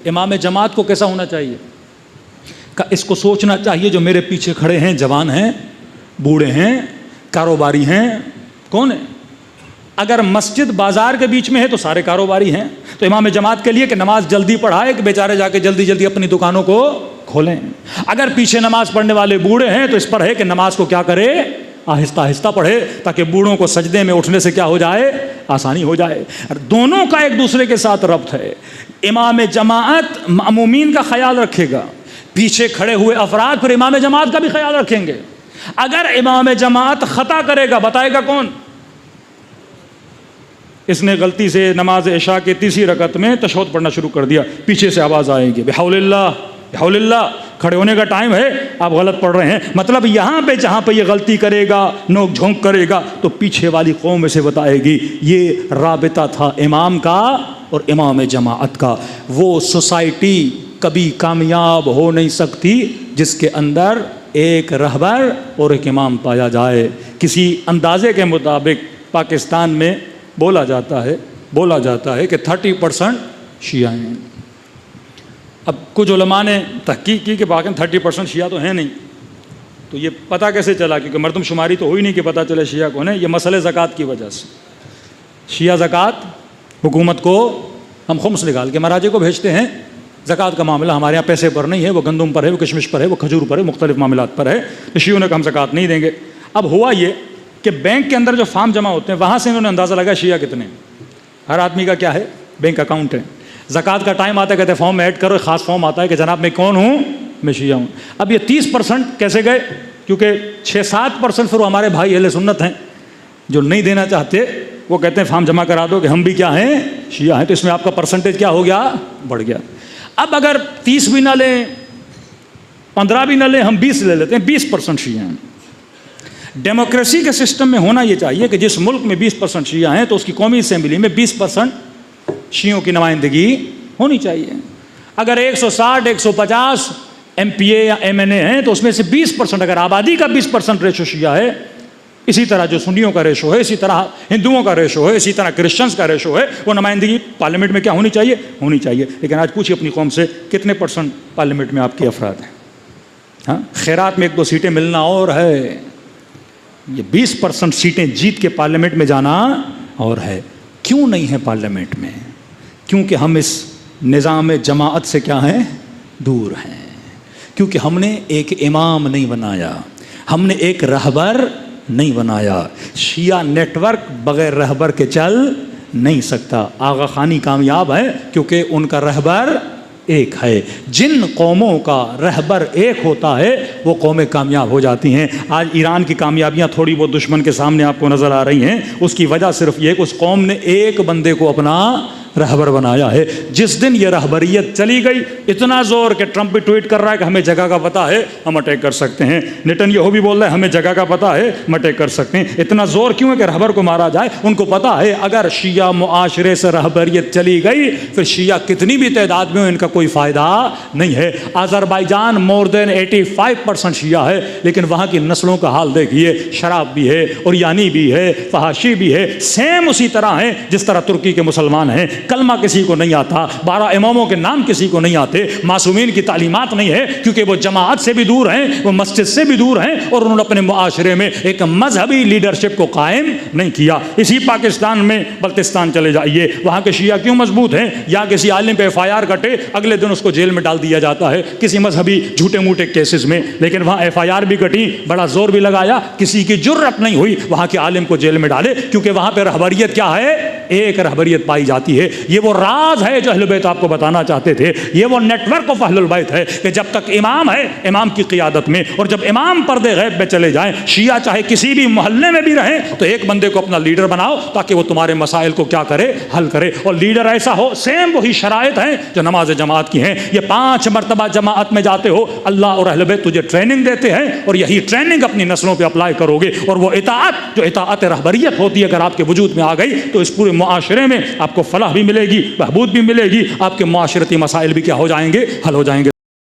امام جماعت کو کیسا ہونا چاہیے؟ کہ اس کو سوچنا چاہیے جو میرے پیچھے کھڑے ہیں جوان ہیں، بوڑھے ہیں، کاروباری ہیں، کون ہیں؟ اگر مسجد بازار کے بیچ میں ہے تو سارے کاروباری ہیں، تو امام جماعت کے لیے کہ نماز جلدی پڑھائے کہ بیچارے جا کے جلدی جلدی اپنی دکانوں کو کھولیں۔ اگر پیچھے نماز پڑھنے والے بوڑھے ہیں تو اس پر ہے کہ نماز کو کیا کرے؟ آہستہ آہستہ پڑھے، تاکہ بوڑھوں کو سجدے میں اٹھنے سے کیا ہو جائے؟ آسانی ہو جائے۔ دونوں کا ایک دوسرے کے ساتھ ربط ہے۔ امام جماعت مأمومین کا خیال رکھے گا، پیچھے کھڑے ہوئے افراد پھر امام جماعت کا بھی خیال رکھیں گے۔ اگر امام جماعت خطا کرے گا، بتائے گا کون؟ اس نے غلطی سے نماز عشاء کی تیسری رکعت میں تشہد پڑھنا شروع کر دیا، پیچھے سے آواز آئے گی بحول اللہ بحول اللہ، کھڑے ہونے کا ٹائم ہے، آپ غلط پڑھ رہے ہیں۔ مطلب یہاں پہ جہاں پہ یہ غلطی کرے گا، نوک جھونک کرے گا، تو پیچھے والی قوم اسے بتائے گی۔ یہ رابطہ تھا امام کا اور امام جماعت کا۔ وہ سوسائٹی کبھی کامیاب ہو نہیں سکتی جس کے اندر ایک رہبر اور ایک امام پایا جائے۔ کسی اندازے کے مطابق پاکستان میں بولا جاتا ہے کہ 30% شیعہ ہیں۔ اب کچھ علماء نے تحقیق کی کہ باقی 30% شیعہ تو ہیں نہیں، تو یہ پتہ کیسے چلا؟ کیونکہ مردم شماری تو ہوئی نہیں کہ پتہ چلے شیعہ کون ہے۔ یہ مسئلہ زکوٰۃ کی وجہ سے، شیعہ زکوٰۃ حکومت کو ہم خمس نکال کے مراجع کو بھیجتے ہیں، زکوٰۃ کا معاملہ ہمارے یہاں پیسے پر نہیں ہے، وہ گندم پر ہے، وہ کشمش پر ہے، وہ کھجور پر ہے، مختلف معاملات پر ہے، تو شیعوں نے کہا ہم زکوٰۃ نہیں دیں گے۔ اب ہوا یہ کہ بینک کے اندر جو فارم جمع ہوتے ہیں وہاں سے انہوں نے اندازہ لگا شیعہ کتنے ہیں۔ ہر آدمی کا کیا ہے؟ بینک اکاؤنٹ ہے۔ زکوٰۃ کا ٹائم آتا ہے، کہتے ہیں فارم میں ایڈ کرو، ایک خاص فارم آتا ہے کہ جناب میں کون ہوں؟ میں شیعہ ہوں۔ اب یہ 30% کیسے گئے؟ کیونکہ 6-7% پھر وہ ہمارے بھائی اہل سنت ہیں جو نہیں دینا چاہتے، وہ کہتے ہیں فارم جمع کرا دو کہ ہم بھی کیا ہیں؟ شیعہ ہیں، تو اس میں آپ کا پرسنٹیج کیا ہو گیا؟ بڑھ گیا۔ اب اگر 30 بھی نہ لیں، 15 بھی نہ لیں، ہم 20 لے لیتے ہیں، 20% شیعہ ہیں۔ ڈیموکریسی کے سسٹم میں ہونا یہ چاہیے کہ جس ملک میں 20% شیعہ ہیں تو اس کی قومی اسمبلی میں 20% شیعوں کی نمائندگی ہونی چاہیے۔ اگر 160 150 MP یا MNA ہیں تو اس میں سے 20%، اگر آبادی کا 20% ریشو شیعہ ہے، اسی طرح جو سنیوں کا ریشو ہے، اسی طرح ہندوؤں کا ریشو ہے، اسی طرح کرسچنز کا ریشو ہے، وہ نمائندگی پارلیمنٹ میں کیا ہونی چاہیے؟ ہونی چاہیے۔ لیکن آج پوچھیے اپنی قوم سے کتنے % پارلیمنٹ میں آپ کے افراد ہیں؟ ہاں، خیرات میں 1-2 سیٹیں ملنا اور ہے، یہ 20% سیٹیں جیت کے پارلیمنٹ میں جانا اور ہے۔ کیوں نہیں ہے پارلیمنٹ میں؟ کیونکہ ہم اس نظام جماعت سے کیا ہیں؟ دور ہیں۔ کیونکہ ہم نے ایک امام نہیں بنایا، ہم نے ایک رہبر نہیں بنایا۔ شیعہ نیٹ ورک بغیر رہبر کے چل نہیں سکتا۔ آغا خانی کامیاب ہے کیونکہ ان کا رہبر ایک ہے۔ جن قوموں کا رہبر ایک ہوتا ہے وہ قومیں کامیاب ہو جاتی ہیں۔ آج ایران کی کامیابیاں تھوڑی بہت دشمن کے سامنے آپ کو نظر آ رہی ہیں، اس کی وجہ صرف یہ کہ اس قوم نے ایک بندے کو اپنا رہبر بنایا ہے۔ جس دن یہ رہبریت چلی گئی، اتنا زور کہ ٹرمپ بھی ٹویٹ کر رہا ہے کہ ہمیں جگہ کا پتہ ہے، ہم اٹیک کر سکتے ہیں۔ نیتن یاہو بھی بول رہا ہے ہمیں جگہ کا پتہ ہے، ہم اٹیک کر سکتے ہیں۔ اتنا زور کیوں ہے کہ رہبر کو مارا جائے؟ ان کو پتہ ہے اگر شیعہ معاشرے سے رہبریت چلی گئی پھر شیعہ کتنی بھی تعداد میں ہو ان کا کوئی فائدہ نہیں ہے۔ آذربائیجان more than 85% شیعہ ہے، لیکن وہاں کی نسلوں کا حال دیکھیے، شراب بھی ہے، اوریانی بھی ہے، فحاشی بھی ہے، سیم اسی طرح ہیں جس طرح ترکی کے مسلمان ہیں۔ کلمہ کسی کو نہیں آتا، 12 اماموں کے نام کسی کو نہیں آتے، معصومین کی تعلیمات نہیں ہے، کیونکہ وہ جماعت سے بھی دور ہیں، وہ مسجد سے بھی دور ہیں، اور انہوں نے اپنے معاشرے میں ایک مذہبی لیڈرشپ کو قائم نہیں کیا۔ اسی پاکستان میں بلتستان چلے جائیے، وہاں کے شیعہ کیوں مضبوط ہیں؟ یا کسی عالم پہ FIR کٹے، اگلے دن اس کو جیل میں ڈال دیا جاتا ہے کسی مذہبی جھوٹے موٹے کیسز میں، لیکن وہاں FIR بھی کٹی، بڑا زور بھی لگایا، کسی کی جرأت نہیں ہوئی وہاں کے عالم کو جیل میں ڈالے، کیونکہ وہاں پہ رہبریت کیا ہے؟ ایک رہبریت پائی جاتی ہے۔ یہ وہ راز ہے جو اہل بیت آپ کو بتانا چاہتے تھے، یہ وہ نیٹ ورک آف اہل البیت ہے کہ جب تک امام ہے، امام کی قیادت میں، اور جب امام پردے غیب میں چلے جائیں، شیعہ چاہے کسی بھی محلے میں بھی رہیں تو ایک بندے کو اپنا لیڈر بناؤ تاکہ وہ تمہارے مسائل کو کیا کرے؟ حل کرے، اور لیڈر ایسا ہو، سیم وہی شرائط ہیں جو نماز جماعت کی ہیں۔ یہ 5 مرتبہ جماعت میں جاتے ہو، اللہ اور اہل بیت تجھے ٹریننگ دیتے ہیں، اور یہی ٹریننگ اپنی نسلوں پہ اپلائی کرو گے، اور وہ اطاعت جو اطاعت رہبریت ہوتی ہے اگر آپ کے وجود میں آ گئی تو اس پورے معاشرے میں آپ کو فلاح بھی ملے گی، بہبود بھی ملے گی، آپ کے معاشرتی مسائل بھی کیا ہو جائیں گے؟ حل ہو جائیں گے۔